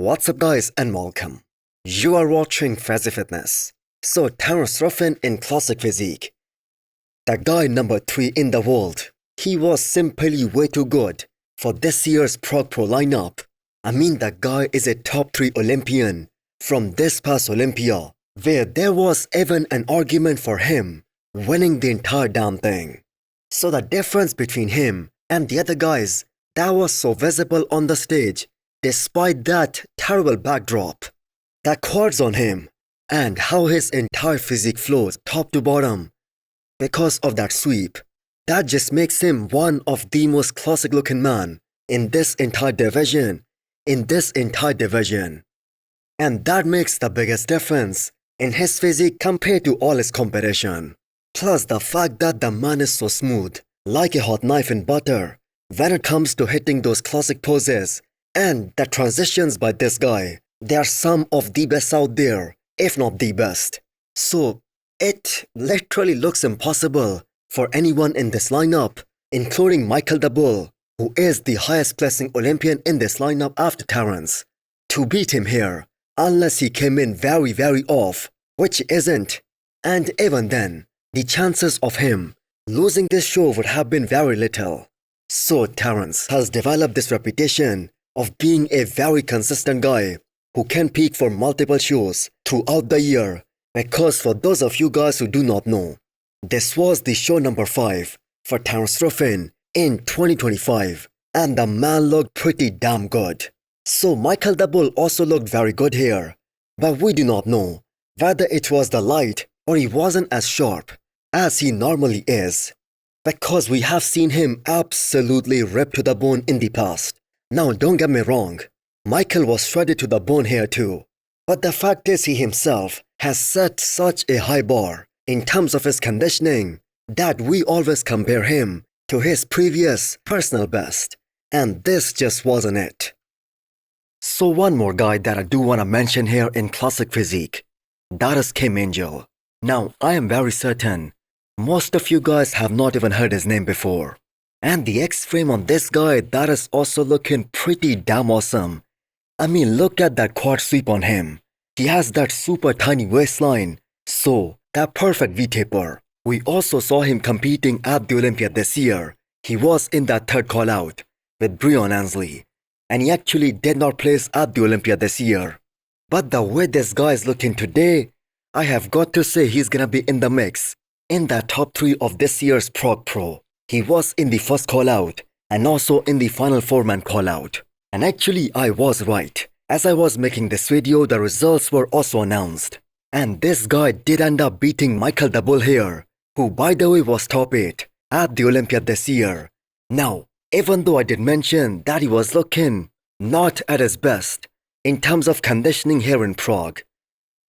What's up guys and welcome. You are watching Fazi Fitness. So Terence Ruffin in classic physique. The guy number 3 in the world. He was simply way too good for this year's Prague Pro lineup. I mean, the guy is a top 3 Olympian from this past Olympia, where there was even an argument for him winning the entire damn thing. So the difference between him and the other guys that was so visible on the stage, despite that terrible backdrop, the quads on him, and how his entire physique flows top to bottom because of that sweep, that just makes him one of the most classic looking man in this entire division. And that makes the biggest difference in his physique compared to all his competition. Plus the fact that the man is so smooth, like a hot knife in butter, when it comes to hitting those classic poses. And the transitions by this guy, they are some of the best out there, if not the best. So it literally looks impossible for anyone in this lineup, including Michael the Bull, who is the highest placing Olympian in this lineup after Terence, to beat him here, unless he came in very off, which he isn't. And even then, the chances of him losing this show would have been very little. So Terence has developed this reputation of being a very consistent guy who can peak for multiple shows throughout the year, because for those of you guys who do not know, this was the show number 5 for Terence Ruffin in 2025, and the man looked pretty damn good. So Michael the Bull also looked very good here, but we do not know whether it was the light or he wasn't as sharp as he normally is, because we have seen him absolutely ripped to the bone in the past. Now don't get me wrong, Michael was shredded to the bone here too, but the fact is he himself has set such a high bar in terms of his conditioning that we always compare him to his previous personal best, and this just wasn't it. So one more guy that I do want to mention here in classic physique, that is Kim Angel. Now I am very certain most of you guys have not even heard his name before. And the X-frame on this guy, that is also looking pretty damn awesome. I mean, look at that quad sweep on him. He has that super tiny waistline, so that perfect V-taper. We also saw him competing at the Olympia this year. He was in that third call out with Brian Ansley, and he actually did not place at the Olympia this year. But the way this guy is looking today, I have got to say he's gonna be in the mix, in the top 3 of this year's Prague Pro. He was in the first call out and also in the final 4-man call out. And actually I was right. As I was making this video, the results were also announced. And this guy did end up beating Michael the Bull here, who by the way was top 8 at the Olympia this year. Now, even though I did mention that he was looking not at his best in terms of conditioning here in Prague,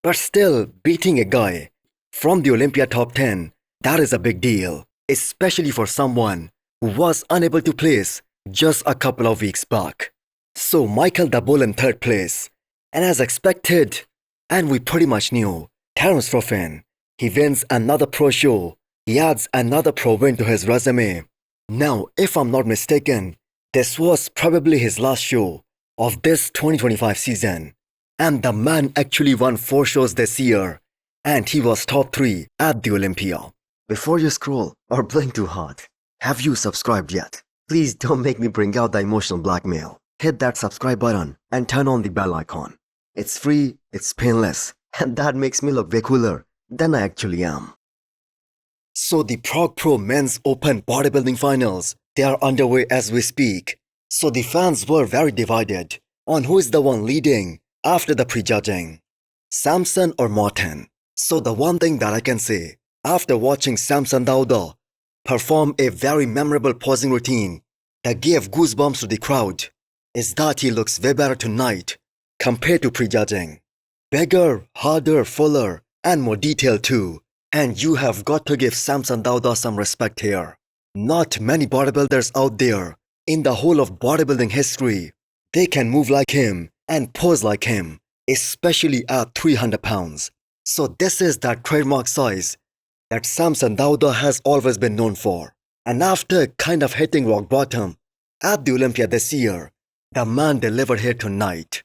but still beating a guy from the Olympia top 10, that is a big deal, especially for someone who was unable to place just a couple of weeks back. So Michael the Bull in 3rd place, and as expected, and we pretty much knew, Terence Ruffin, he wins another pro show. He adds another pro win to his resume. Now, if I'm not mistaken, this was probably his last show of this 2025 season. And the man actually won 4 shows this year, and he was top 3 at the Olympia. Before you scroll or blink too hard, have you subscribed yet? Please don't make me bring out the emotional blackmail. Hit that subscribe button and turn on the bell icon. It's free, it's painless, and that makes me look way cooler than I actually am. So the Prague Pro Men's Open Bodybuilding Finals, they are underway as we speak. So the fans were very divided on who is the one leading after the prejudging, Samson or Martin. So the one thing that I can say, after watching Samson Dauda perform a very memorable posing routine that gave goosebumps to the crowd, is that he looks way better tonight compared to prejudging. Bigger, harder, fuller, and more detailed too. And you have got to give Samson Dauda some respect here. Not many bodybuilders out there in the whole of bodybuilding history, they can move like him and pose like him, especially at 300 pounds. So this is that trademark size that Samson Dauda has always been known for. And after kind of hitting rock bottom at the Olympia this year, the man delivered here tonight.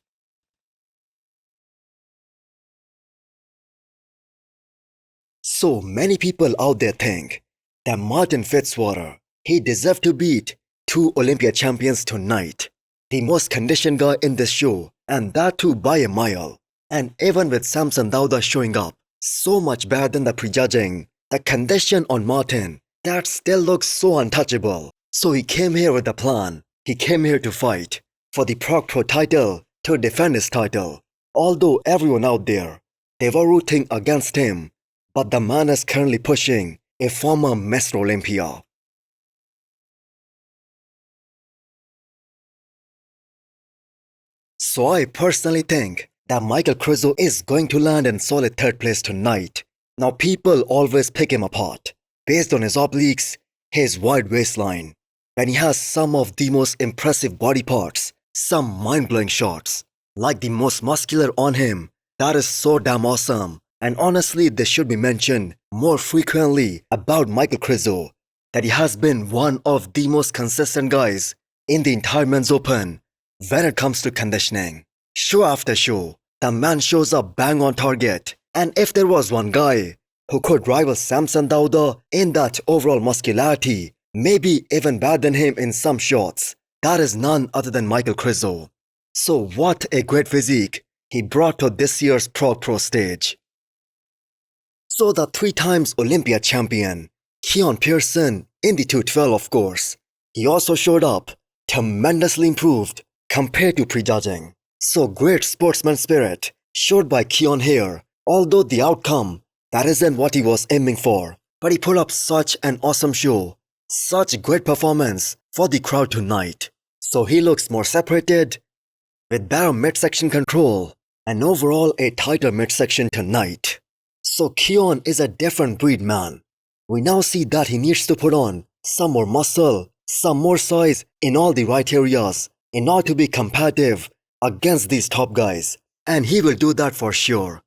So many people out there think that Martin Fitzwater, he deserved to beat two Olympia champions tonight. The most conditioned guy in this show, and that too by a mile. And even with Samson Dauda showing up so much better than the prejudging, the condition on Martin, that still looks so untouchable. So he came here with a plan. He came here to fight for the Prague Pro title, to defend his title. Although everyone out there, they were rooting against him, but the man is currently pushing a former Mr. Olympia. So I personally think that Michael Krizo is going to land in solid third place tonight. Now people always pick him apart based on his obliques, his wide waistline, when he has some of the most impressive body parts, some mind-blowing shots, like the most muscular on him. That is so damn awesome. And honestly, this should be mentioned more frequently about Michael Krizo, that he has been one of the most consistent guys in the entire men's open when it comes to conditioning. Show after show, the man shows up bang on target. And if there was one guy who could rival Samson Dauda in that overall muscularity, maybe even better than him in some shots, that is none other than Michael Krizo. So what a great physique he brought to this year's Prague Pro stage. So the 3 times Olympia champion, Keone Pearson, in the 212 of course, he also showed up tremendously improved compared to prejudging. So great sportsman spirit showed by Keone here, although the outcome, that isn't what he was aiming for. But he put up such an awesome show, such great performance for the crowd tonight. So he looks more separated, with better midsection control, and overall a tighter midsection tonight. So Keone is a different breed, man. We now see that he needs to put on some more muscle, some more size in all the right areas in order to be competitive against these top guys. And he will do that for sure.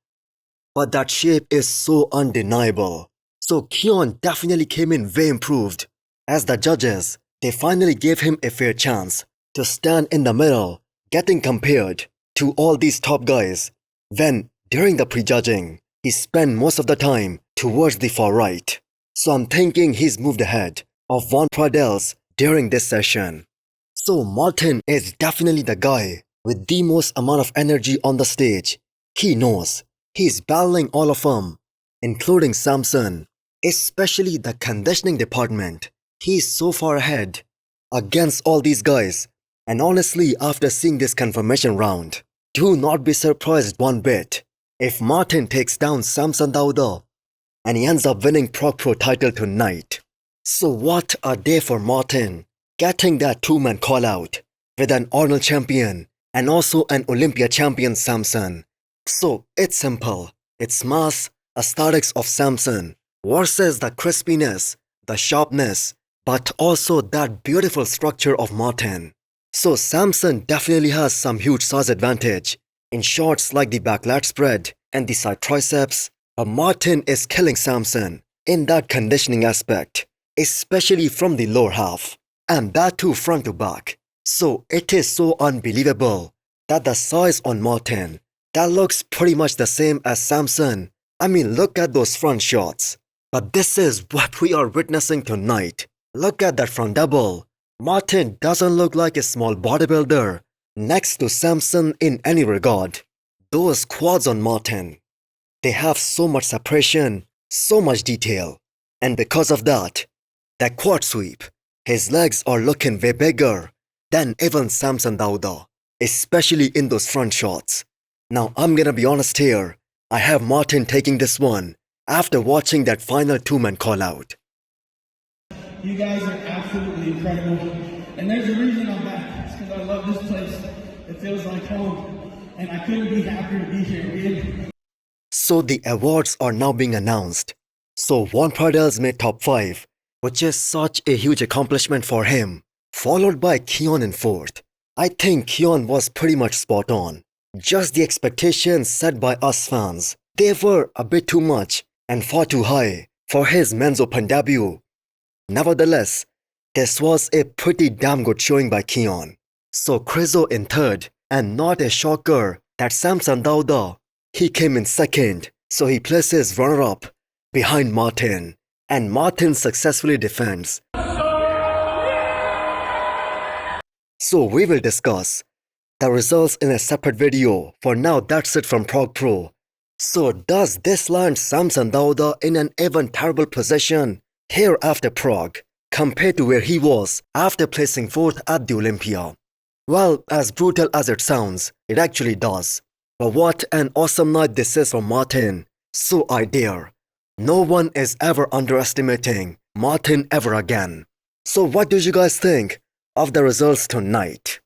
But that shape is so undeniable. So Keone definitely came in way improved. As the judges, they finally gave him a fair chance to stand in the middle, getting compared to all these top guys, when during the prejudging, he spent most of the time towards the far right. So I'm thinking he's moved ahead of Von Pradels during this session. So Martin is definitely the guy with the most amount of energy on the stage. He knows he's battling all of them, including Samson, especially the conditioning department. He's so far ahead against all these guys. And honestly, after seeing this confirmation round, do not be surprised one bit if Martin takes down Samson Dauda and he ends up winning Prague Pro title tonight. So what a day for Martin, getting that 2-man call out with an Arnold champion and also an Olympia champion Samson. So it's simple, it's mass aesthetics of Samson versus the crispiness, the sharpness, but also that beautiful structure of Martin. So Samson definitely has some huge size advantage in shots like the back lat spread and the side triceps, but Martin is killing Samson in that conditioning aspect, especially from the lower half, and that too front to back. So it is so unbelievable that the size on Martin, that looks pretty much the same as Samson. I mean, look at those front shots. But this is what we are witnessing tonight. Look at that front double. Martin doesn't look like a small bodybuilder next to Samson in any regard. Those quads on Martin, they have so much separation, so much detail. And because of that, that quad sweep, his legs are looking way bigger than even Samson Dauda, especially in those front shots. Now I'm gonna be honest here, I have Martin taking this one after watching that final 2-man call out. You guys are absolutely incredible. And there's a reason I'm back. It's because I love this place. It feels like home. And I couldn't be happier to be here again. So the awards are now being announced. So Von Pradels made top 5, which is such a huge accomplishment for him. Followed by Keone in 4th. I think Keone was pretty much spot on. Just the expectations set by us fans, they were a bit too much and far too high for his men's open debut. Nevertheless, this was a pretty damn good showing by Keone. So Krizo in 3rd, and not a shocker that Samson Dauda, he came in 2nd, so he places runner-up behind Martin, and Martin successfully defends. So we will discuss the results in a separate video. For now, that's it from Prague Pro. So does this land Samson Dauda in an even terrible position here after Prague, compared to where he was after placing 4th at the Olympia? Well, as brutal as it sounds, it actually does. But what an awesome night this is for Martin. So I dare. No one is ever underestimating Martin ever again. So what do you guys think of the results tonight?